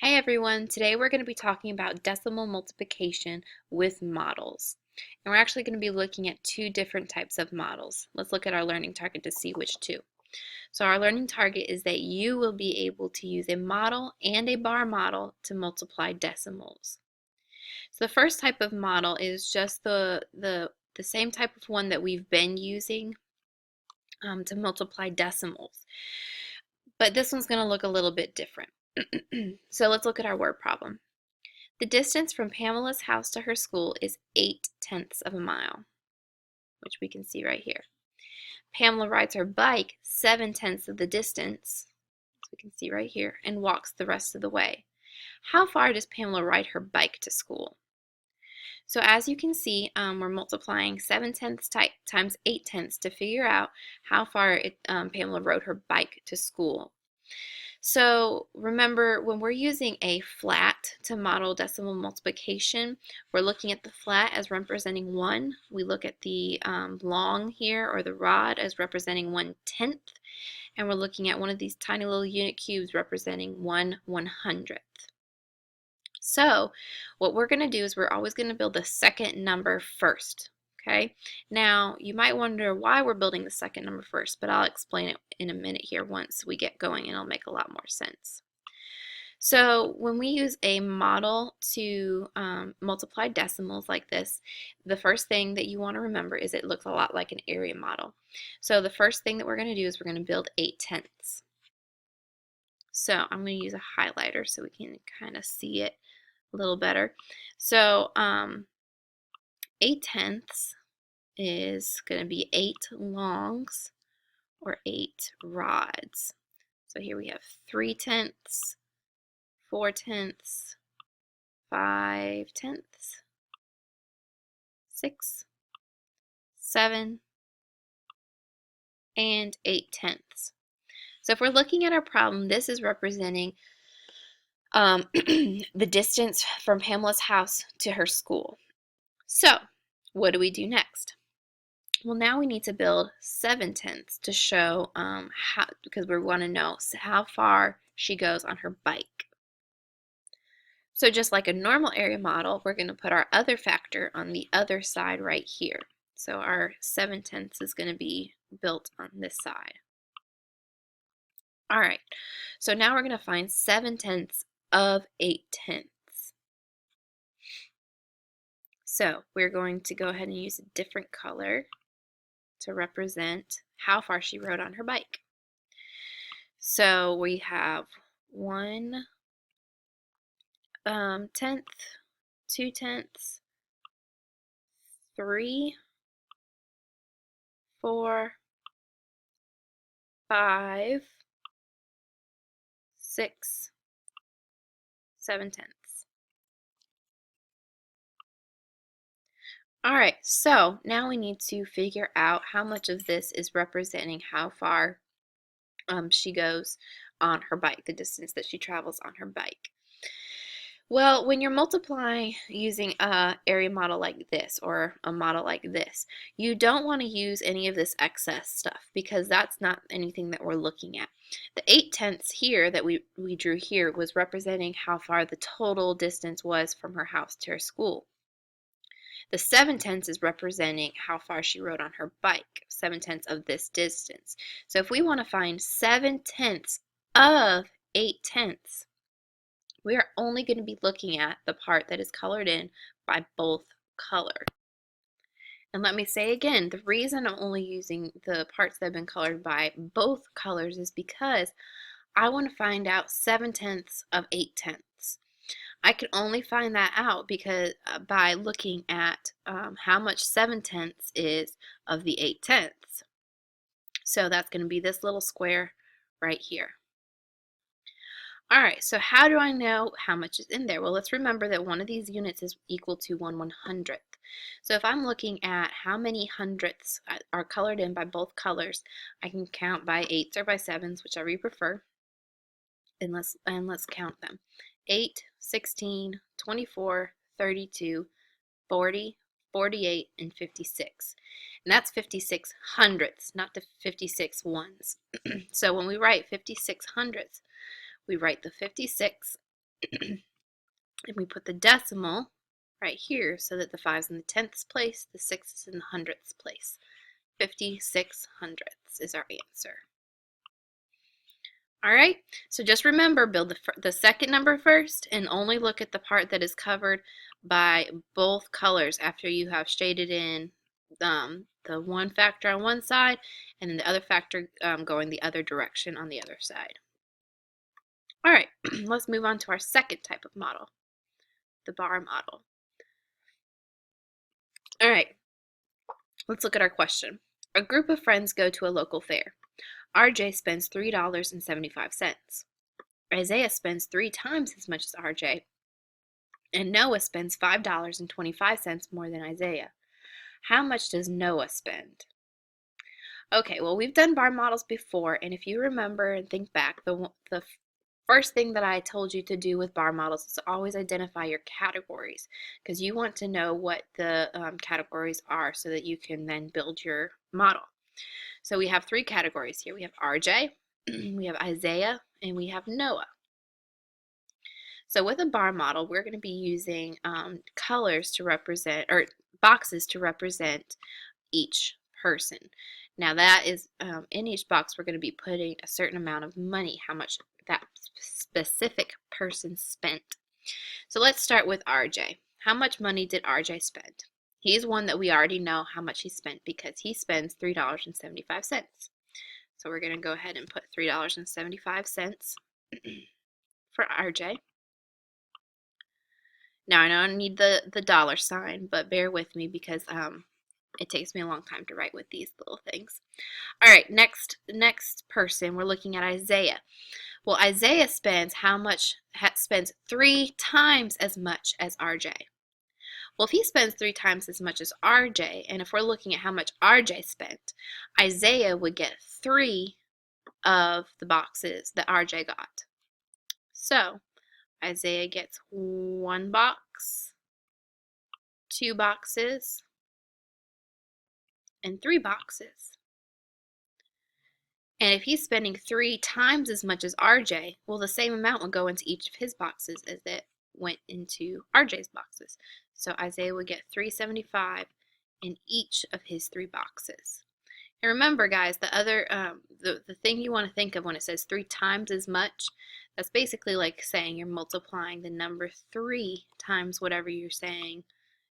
Hey everyone, today we're going to be talking about decimal multiplication with models. And we're actually going to be looking at two different types of models. Let's look at our learning target to see which two. So our learning target is that you will be able to use a model and a bar model to multiply decimals. So the first type of model is just the same type of one that we've been using to multiply decimals. But this one's going to look a little bit different. So let's look at our word problem. The distance from Pamela's house to her school is 8/10 of a mile, which we can see right here. Pamela rides her bike 7/10 of the distance, as we can see right here, and walks the rest of the way. How far does Pamela ride her bike to school? So as you can see, we're multiplying 7/10 times 8/10 to figure out how far Pamela rode her bike to school. So remember, when we're using a flat to model decimal multiplication, we're looking at the flat as representing 1. We look at the long here, or the rod, as representing 1/10. And we're looking at one of these tiny little unit cubes representing 1/100th. So what we're going to do is we're always going to build the second number first. Okay, now you might wonder why we're building the second number first, but I'll explain it in a minute here once we get going, and it'll make a lot more sense. So when we use a model to multiply decimals like this, the first thing that you want to remember is it looks a lot like an area model. So the first thing that we're going to do is we're going to build 8/10. So I'm going to use a highlighter so we can kind of see it a little better. So 8/10 is going to be 8 longs or 8 rods. So here we have 3/10, 4/10, 5/10, 6, 7, and 8/10. So if we're looking at our problem, this is representing the distance from Pamela's house to her school. So what do we do next? Well, now we need to build 7/10 to show how, because we want to know how far she goes on her bike. So just like a normal area model, we're going to put our other factor on the other side right here. So our 7/10 is going to be built on this side. All right, so now we're going to find 7/10 of 8/10. So we're going to go ahead and use a different color to represent how far she rode on her bike. So we have 1/10, 2/10, 3, 4, 5, 6, 7/10. All right, so now we need to figure out how much of this is representing how far she goes on her bike, the distance that she travels on her bike. Well, when you're multiplying using a area model like this or a model like this, you don't want to use any of this excess stuff because that's not anything that we're looking at. The 8/10 here that we drew here was representing how far the total distance was from her house to her school. The 7/10 is representing how far she rode on her bike, 7/10 of this distance. So if we want to find 7/10 of 8/10, we are only going to be looking at the part that is colored in by both colors. And let me say again, the reason I'm only using the parts that have been colored by both colors is because I want to find out 7/10 of 8/10. I can only find that out because by looking at how much 7/10 is of the 8/10. So that's going to be this little square right here. All right, so how do I know how much is in there? Well, let's remember that one of these units is equal to 1/100th. So if I'm looking at how many hundredths are colored in by both colors, I can count by 8s or by 7s, whichever you prefer, and let's count them. 8, 16, 24, 32, 40, 48, and 56. And that's 56 hundredths, not the 56 ones. So when we write 56 hundredths, we write the 56 And we put the decimal right here so that the 5's in the tenths place, the 6 is in the hundredths place. 56 hundredths is our answer. All right, so just remember, build the second number first and only look at the part that is covered by both colors after you have shaded in the one factor on one side and then the other factor going the other direction on the other side. All right, let's move on to our second type of model, the bar model. All right, let's look at our question. A group of friends go to a local fair. RJ spends $3.75. Isaiah spends 3 times as much as RJ, and Noah spends $5.25 more than Isaiah. How much does Noah spend? Okay, well, we've done bar models before, and if you remember and think back, the first thing that I told you to do with bar models is to always identify your categories, because you want to know what the categories are so that you can then build your model. So we have 3 categories here. We have RJ, we have Isaiah, and we have Noah. So with a bar model, we're going to be using colors to represent, or boxes to represent each person. Now that is, in each box, we're going to be putting a certain amount of money, how much that specific person spent. So let's start with RJ. How much money did RJ spend? He's one that we already know how much he spent because he spends $3.75. So we're going to go ahead and put $3.75 for RJ. Now I don't need the dollar sign, but bear with me because it takes me a long time to write with these little things. All right, next person, we're looking at Isaiah. Well, Isaiah spends spends 3 times as much as RJ. Well, if he spends 3 times as much as RJ, and if we're looking at how much RJ spent, Isaiah would get 3 of the boxes that RJ got. So Isaiah gets 1 box, 2 boxes, and 3 boxes. And if he's spending 3 times as much as RJ, well, the same amount will go into each of his boxes as it went into RJ's boxes. So Isaiah would get $3.75 in each of his 3 boxes. And remember, guys, the thing you want to think of when it says 3 times as much, that's basically like saying you're multiplying the number 3 times whatever you're saying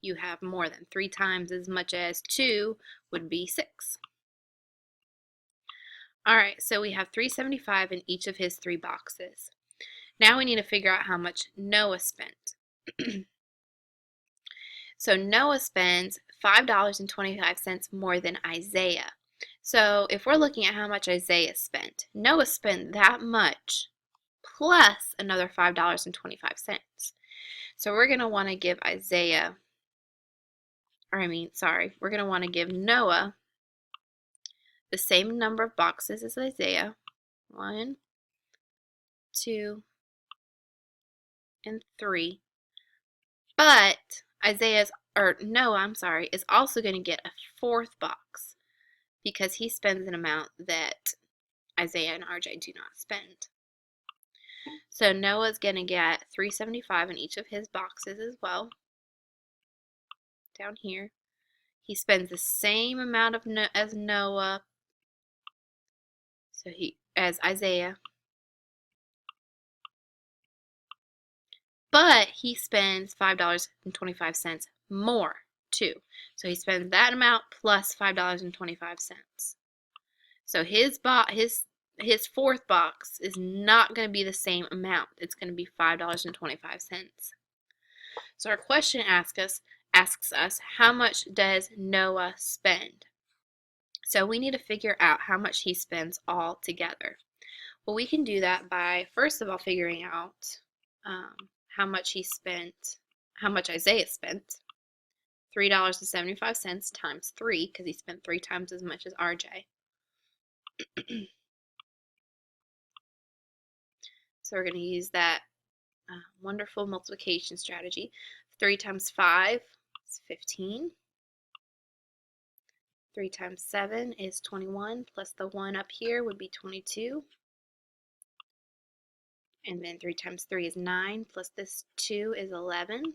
you have more than. 3 times as much as 2 would be 6. All right, so we have $3.75 in each of his 3 boxes. Now we need to figure out how much Noah spent. So Noah spends $5.25 more than Isaiah. So if we're looking at how much Isaiah spent, Noah spent that much plus another $5.25. So we're going to want to give we're going to want to give Noah the same number of boxes as Isaiah. 1, 2, and 3. But Noah, is also going to get a 4th box because he spends an amount that Isaiah and RJ do not spend. So Noah's going to get $3.75 in each of his boxes as well. Down here. He spends the same amount as Noah, as Isaiah. But he spends $5.25 more too. So he spends that amount plus $5.25. So his 4th box is not going to be the same amount. It's going to be $5.25. So our question asks us, how much does Noah spend? So we need to figure out how much he spends all together. Well, we can do that by, first of all, figuring out how much Isaiah spent. $3.75 times 3, because he spent 3 times as much as RJ. So we're going to use that wonderful multiplication strategy. 3 times 5 is 15. 3 times 7 is 21, plus the 1 up here would be 22. And then 3 times 3 is 9, plus this 2 is 11.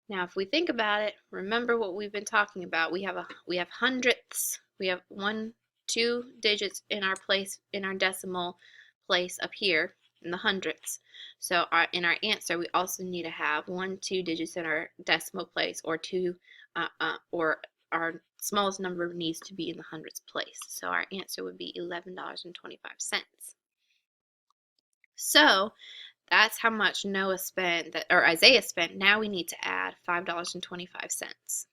Now, if we think about it, remember what we've been talking about. We have hundredths. We have 2 digits in our decimal place up here in the hundredths. So in our answer, we also need to have 2 digits in our decimal place, or or our smallest number needs to be in the hundredths place. So our answer would be $11.25. So that's how much Noah spent, or Isaiah spent. Now we need to add $5.25.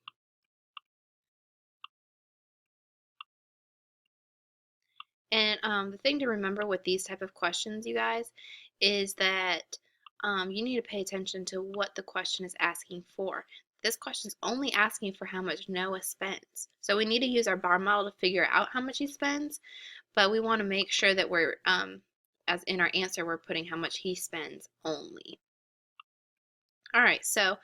And the thing to remember with these type of questions, you guys, is that you need to pay attention to what the question is asking for. This question is only asking for how much Noah spends. So we need to use our bar model to figure out how much he spends, but we want to make sure that we're, as in our answer, we're putting how much he spends only. All right, so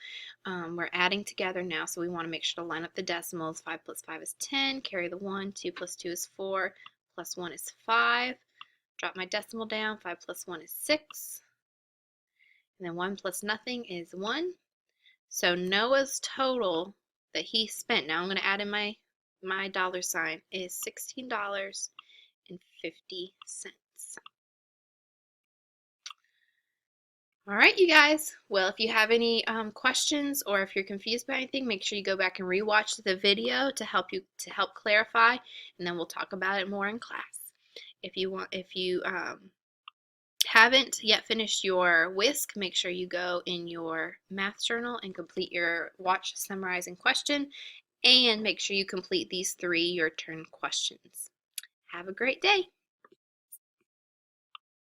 we're adding together now, so we want to make sure to line up the decimals. 5 plus 5 is 10, carry the 1, 2 plus 2 is 4, plus 1 is 5. Drop my decimal down, 5 plus 1 is 6. And then 1 plus nothing is 1. So Noah's total that he spent, now I'm going to add in my dollar sign, is $16.50. All right, you guys. Well, if you have any questions, or if you're confused by anything, make sure you go back and rewatch the video to help clarify, and then we'll talk about it more in class. If you haven't yet finished your WISC, make sure you go in your math journal and complete your watch, summarize, and question, and make sure you complete these 3 your turn questions. Have a great day.